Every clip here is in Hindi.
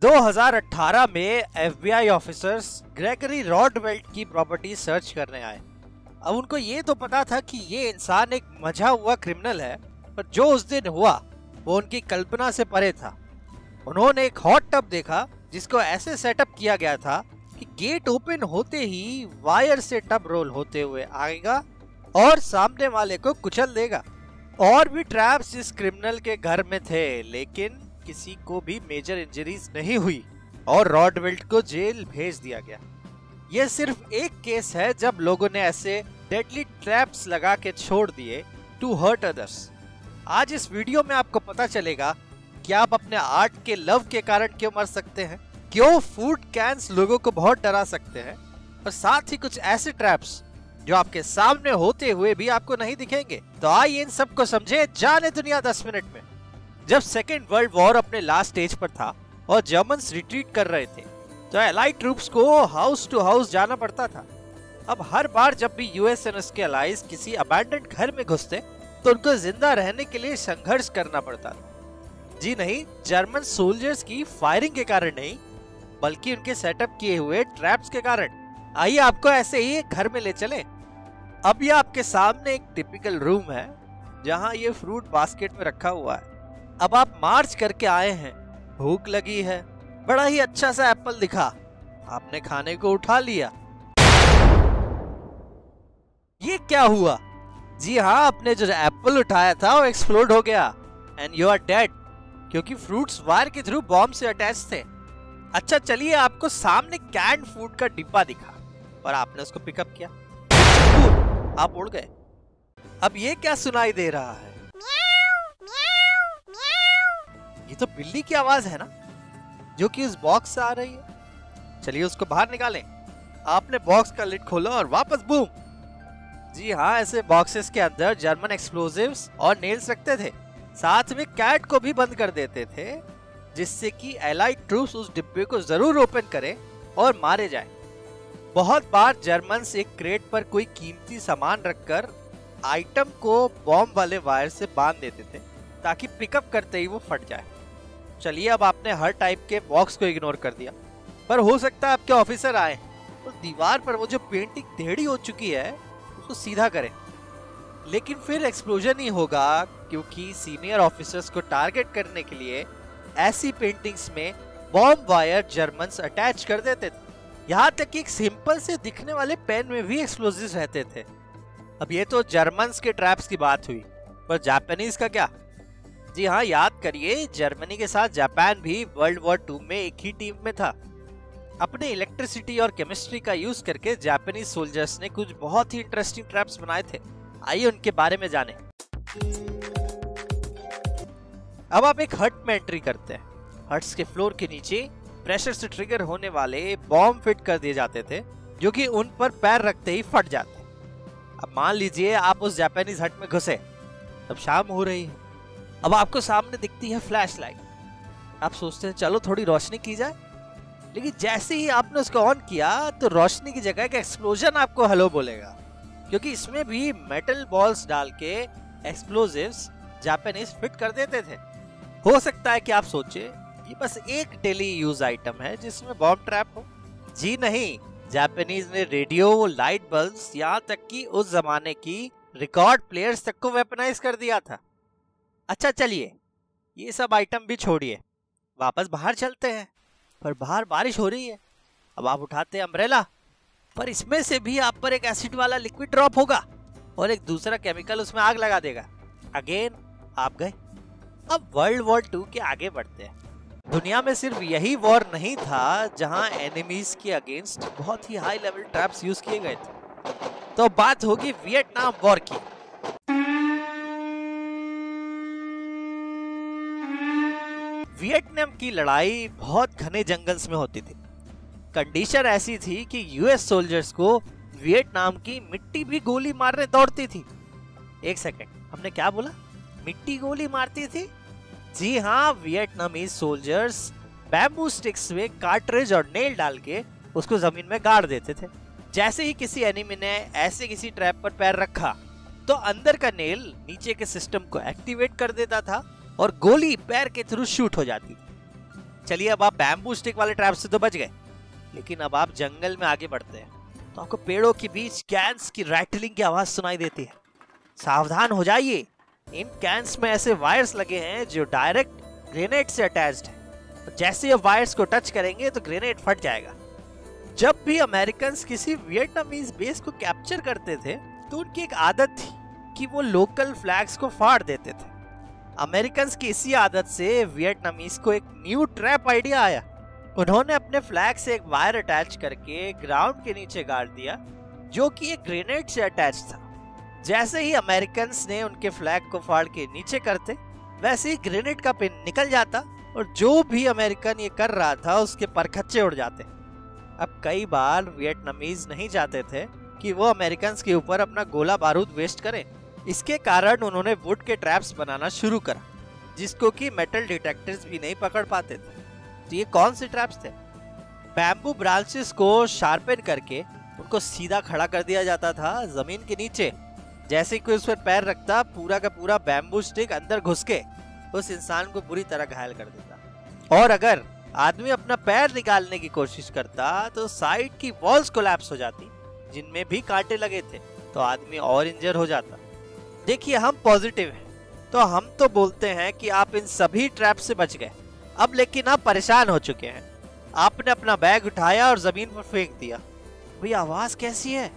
2018 में एफबीआई ऑफिसर्स ग्रेगरी रॉडवेल्ट की प्रॉपर्टी सर्च करने आए। अब उनको ये तो पता था कि ये इंसान एक मजा हुआ क्रिमिनल है, पर जो उस दिन हुआ वो उनकी कल्पना से परे था। उन्होंने एक हॉट टब देखा जिसको ऐसे सेटअप किया गया था कि गेट ओपन होते ही वायर से टब रोल होते हुए आएगा और सामने वाले को कुचल देगा। और भी ट्रैप्स इस क्रिमिनल के घर में थे, लेकिन किसी को भी मेजर इंजरीज नहीं हुई और रॉडवेल्ट को जेल भेज दिया गया। यह सिर्फ एक केस है जब लोगों ने ऐसे डेडली ट्रैप्स लगा के छोड़ दिए टू हर्ट अदर्स। आज इस वीडियो में आपको पता चलेगा कि आप अपने आर्ट के लव के कारण क्यों मर सकते हैं, क्यों फूड कैंस लोगों को बहुत डरा सकते हैं, और साथ ही कुछ ऐसे ट्रैप्स जो आपके सामने होते हुए भी आपको नहीं दिखेंगे। तो आइए इन सब को समझे जाने दुनिया 10 मिनट में। जब सेकेंड वर्ल्ड वॉर अपने लास्ट स्टेज पर था और जर्मन्स रिट्रीट कर रहे थे, तो एलाइड ट्रूप्स को हाउस टू हाउस जाना पड़ता था। अब हर बार जब भी यूएस और उसके अलाइज किसी अबैंडन्ड घर में घुसते तो उनको जिंदा रहने के लिए संघर्ष करना पड़ता था। जी नहीं, जर्मन सोल्जर्स की फायरिंग के कारण नहीं, बल्कि उनके सेटअप किए हुए ट्रैप्स के कारण। आइए आपको ऐसे ही एक घर में ले चले। अब ये आपके सामने एक टिपिकल रूम है जहां ये फ्रूट बास्केट में रखा हुआ है। अब आप मार्च करके आए हैं, भूख लगी है, बड़ा ही अच्छा सा एप्पल दिखा, आपने खाने को उठा लिया। ये क्या हुआ? जी हाँ, आपने जो एप्पल उठाया था वो एक्सप्लोड हो गया एंड यू आर डेड, क्योंकि फ्रूट्स वायर के थ्रू बॉम्ब से अटैच थे। अच्छा चलिए, आपको सामने कैंड फूड का डिब्बा दिखा और आपने उसको पिकअप किया, आप उड़ गए। अब ये क्या सुनाई दे रहा है? ये तो बिल्ली की आवाज है ना, जो कि उस बॉक्स से आ रही है। चलिए उसको बाहर निकालें। आपने बॉक्स का लिड खोला और वापस बूम। जी हाँ, ऐसे बॉक्सेस के अंदर जर्मन एक्सप्लोजिव्स और नेल्स रखते थे, साथ में कैट को भी बंद कर देते थे, जिससे कि एलाइड ट्रूप्स उस डिब्बे को जरूर ओपन करें और मारे जाएं। बहुत बार जर्मन्स एक क्रेट पर कोई कीमती सामान रखकर आइटम को बॉम्ब वाले वायर से बांध देते थे ताकि पिकअप करते ही वो फट जाए। चलिए, अब आपने हर टाइप के बॉक्स को इग्नोर कर दिया, पर हो सकता है आपके ऑफिसर आए तो दीवार पर वो जो पेंटिंग टेढ़ी हो चुकी है उसको सीधा करें। लेकिन फिर एक्सप्लोजन ही होगा, क्योंकि सीनियर ऑफिसर्स को टारगेट करने के लिए ऐसी पेंटिंग्स में बॉम्ब वायर जर्मन्स अटैच कर देते थे। यहाँ तक कि एक सिंपल से दिखने वाले पेन में भी एक्सप्लोजिव्स रहते थे। अब ये तो जर्मन्स के ट्रैप्स की बात हुई, पर जापानीज का क्या? जी हाँ, याद करिए, जर्मनी के साथ जापान भी वर्ल्ड वॉर 2 में एक ही टीम में था। अपने इलेक्ट्रिसिटी और केमिस्ट्री का यूज करके जापानीज सोल्जर्स ने कुछ बहुत ही इंटरेस्टिंग ट्रैप्स बनाए थे। आइए उनके बारे में जानें। अब आप एक हट में एंट्री करते हैं। हट्स के फ्लोर के नीचे प्रेशर से ट्रिगर होने वाले बॉम्ब फिट कर दिए जाते थे, जो कि उन पर पैर रखते ही फट जाते। अब मान लीजिए आप उस जापानीज हट में घुसे, अब शाम हो रही है। अब आपको सामने दिखती है फ्लैश लाइट। आप सोचते हैं चलो थोड़ी रोशनी की जाए, लेकिन जैसे ही आपने उसको ऑन किया तो रोशनी की जगह एक एक्सप्लोजन आपको हेलो बोलेगा, क्योंकि इसमें भी मेटल बॉल्स डाल के एक्सप्लोजिव्स जापानीज फिट कर देते थे। हो सकता है कि आप सोचे ये बस एक डेली यूज आइटम है जिसमें बॉम्ब ट्रैप हो। जी नहीं, जापानीज ने रेडियो, लाइट बल्ब्स, यहाँ तक कि उस जमाने की रिकॉर्ड प्लेयर्स तक को वेपनाइज कर दिया था। अच्छा चलिए, ये सब आइटम भी छोड़िए, वापस बाहर चलते हैं। पर बाहर बारिश हो रही है। अब आप उठाते हैं अम्ब्रेला, पर इसमें से भी आप पर एक एसिड वाला लिक्विड ड्रॉप होगा और एक दूसरा केमिकल उसमें आग लगा देगा। अगेन आप गए। अब वर्ल्ड वॉर 2 के आगे बढ़ते हैं। दुनिया में सिर्फ यही वॉर नहीं था जहां एनिमीज के अगेंस्ट बहुत ही हाई लेवल ट्रैप्स यूज किए गए थे। तो बात होगी वियतनाम वॉर की। वियतनाम की लड़ाई बहुत घने जंगल्स में होती थी। कंडीशन ऐसी थी कि यूएस सोल्जर्स को वियतनाम की मिट्टी भी गोली मारने दौड़ती थी। एक सेकंड, हमने क्या बोला? मिट्टी गोली मारती थी? जी हाँ, वियतनामीज सोल्जर्स बैम्बू स्टिक्स में कार्ट्रिज और नेल डाल के उसको जमीन में गाड़ देते थे। जैसे ही किसी एनिमी ने ऐसे किसी ट्रैप पर पैर रखा तो अंदर का नेल नीचे के सिस्टम को एक्टिवेट कर देता था और गोली पैर के थ्रू शूट हो जाती थी। चलिए अब आप बैम्बू स्टिक वाले ट्रैप से तो बच गए, लेकिन अब आप जंगल में आगे बढ़ते हैं तो आपको पेड़ों के बीच कैन्स की रैटलिंग की आवाज सुनाई देती है। सावधान हो जाइए, इन कैन्स में ऐसे वायर्स लगे हैं जो डायरेक्ट ग्रेनेड से अटैच्ड है। जैसे ये वायर्स को टच करेंगे तो ग्रेनेड फट जाएगा। जब भी अमेरिकन किसी वियतनामीज बेस को कैप्चर करते थे तो उनकी एक आदत थी कि वो लोकल फ्लैग्स को फाड़ देते थे। अमेरिकन की इसी आदत से वियतनामीज को एक न्यू ट्रैप आइडिया आया। उन्होंने अपने फ्लैग से एक वायर अटैच करके ग्राउंड के नीचे गाड़ दिया, जो कि एक ग्रेनेड से अटैच था। जैसे ही अमेरिकन ने उनके फ्लैग को फाड़ के नीचे करते, वैसे ही ग्रेनेड का पिन निकल जाता और जो भी अमेरिकन ये कर रहा था उसके परखच्चे उड़ जाते। अब कई बार वियतनामीज नहीं चाहते थे कि वो अमेरिकन के ऊपर अपना गोला बारूद वेस्ट करें। इसके कारण उन्होंने वुड के ट्रैप्स बनाना शुरू करा, जिसको कि मेटल डिटेक्टर्स भी नहीं पकड़ पाते थे। तो ये कौन से ट्रैप्स थे? बैम्बू ब्रांचेस को शार्पन करके उनको सीधा खड़ा कर दिया जाता था जमीन के नीचे। जैसे कोई उस पर पैर रखता, पूरा का पूरा बैम्बू स्टिक अंदर घुस के उस इंसान को बुरी तरह घायल कर देता। और अगर आदमी अपना पैर निकालने की कोशिश करता तो साइड की वॉल्स कोलैप्स हो जाती, जिनमें भी कांटे लगे थे, तो आदमी और इंजर हो जाता। देखिए, हम पॉजिटिव हैं तो हम तो बोलते हैं कि आप इन सभी ट्रैप से बच गए। अब लेकिन आप परेशान हो चुके हैं। आपने अपना बैग उठाया और जमीन पर फेंक दिया। भाई, आवाज कैसी है?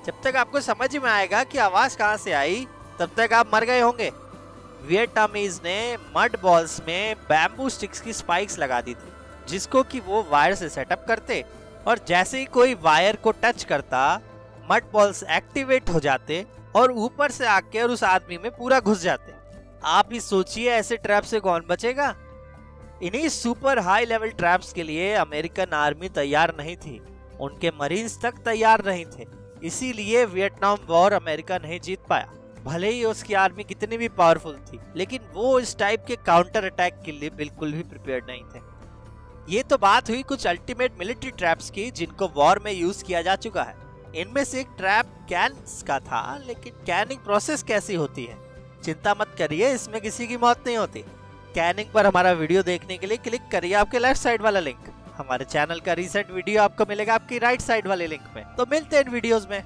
जब तक आपको समझ में आएगा कि आवाज कहां से आई, तब तक आप मर गए होंगे। वियतनामीज ने मड बॉल्स में बैम्बू स्टिक्स की स्पाइक्स लगा दी थी, जिसको कि वो वायर से सेटअप करते, और जैसे ही कोई वायर को टच करता, मड बॉल्स एक्टिवेट हो जाते और ऊपर से आके और उस आदमी में पूरा घुस जाते। आप ही सोचिए, ऐसे ट्रैप से कौन बचेगा? इन्हीं सुपर हाई लेवल ट्रैप्स के लिए अमेरिकन आर्मी तैयार नहीं थी, उनके मरीन्स तक तैयार नहीं थे। इसीलिए वियतनाम वॉर अमेरिका नहीं जीत पाया। भले ही उसकी आर्मी कितनी भी पावरफुल थी, लेकिन वो इस टाइप के काउंटर अटैक के लिए बिल्कुल भी प्रिपेयर्ड नहीं थे। ये तो बात हुई कुछ अल्टीमेट मिलिट्री ट्रैप्स की, जिनको वॉर में यूज किया जा चुका है। इनमें से एक ट्रैप कैन्स का था, लेकिन कैनिंग प्रोसेस कैसी होती है? चिंता मत करिए, इसमें किसी की मौत नहीं होती। कैनिंग पर हमारा वीडियो देखने के लिए क्लिक करिए आपके लेफ्ट साइड वाला लिंक। हमारे चैनल का रीसेंट वीडियो आपको मिलेगा आपकी राइट साइड वाले लिंक में। तो मिलते हैं इन वीडियोस में।